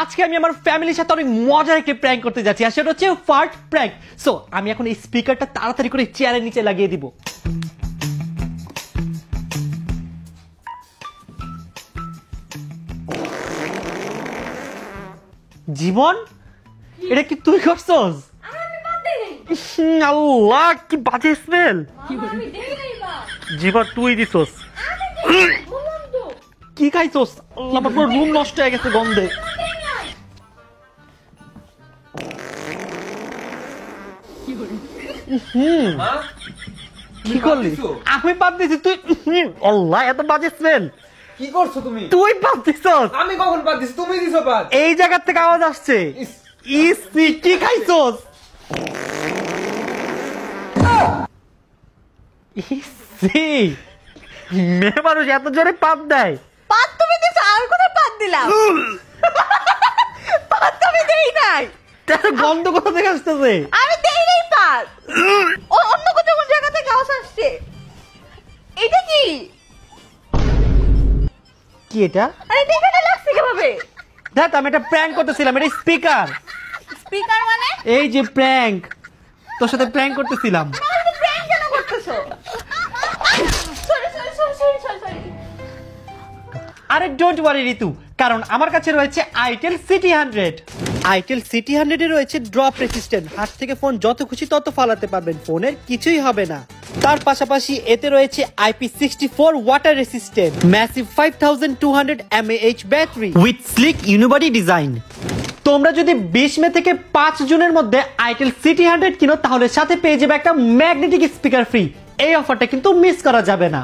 আজকে আমি আমার ফ্যামিলির সাথে অনেক মজার একটা প্র্যাঙ্ক করতে যাচ্ছি, আর সেটা হচ্ছে ফার্ট প্র্যাঙ্ক। সো আমি এখন এই স্পিকারটা তাড়াতাড়ি করে চেয়ারের নিচে লাগিয়ে দিব। জীবন, এটা কি তুই করছস? আল্লাহ, কি বাজে স্মেল! জীবন, তুই দিছস? কি খাইছস? আল্লাহ, পুরো রুম নষ্ট হয়ে গেছে গন্ধে। কি করলি? আমি বাদ দিছি, তুই? আল্লাহ, এত বাজে স্মেল! কি করছো তুমি? তুই বাদ দিছস? আমি কখন বাদ দিছি? তুমি দিছো বাদ। এই জায়গা থেকে আওয়াজ আসছে। কি খাইছস? মেয়ে মানুষ এত জোরে পাত দেয়? পাত তুমি দিছো, আমি কোথায় পাত দিলাম? পাত তুমি দেই নাই। গন্ধ কোথা থেকে আসতেছে? আমি দেই নাই পাত। অন্য কোন জায়গা থেকে আওয়াজ আসছে। এটা কি? কি এটা? আরে এখানে লাগছে কিভাবে? দেখ, আমি একটা প্র্যাঙ্ক করতেছিলাম। এটা স্পিকার। স্পিকার মানে? এই যে প্র্যাঙ্ক, তোর সাথে প্র্যাঙ্ক করতেছিলাম। তুমি প্র্যাঙ্ক কেন করতেছো? সরি। আরে ডোন্ট ওয়ারি ঋতু, কারণ আমার কাছে রয়েছে আইটেল সিটি 100। আইটেল সিটি 100 এ রয়েছে ড্রপ রেসিস্ট্যান্ট। হাত থেকে ফোন যত খুশি তত ফালাতে পারবেন, ফোনের কিছুই হবে না। তার পাশাপাশি এতে রয়েছে IP64 water resistant, massive 5200 mAh battery with slick unibody design. তোমরা যদি 20 মে থেকে 5 জুনের মধ্যে আইটেল সিটি 100 কিনো, তাহলে সাথে পেয়ে যাবে একটা ম্যাগনেটিক স্পিকার ফ্রি। এই অফারটা কিন্তু মিস করা যাবে না।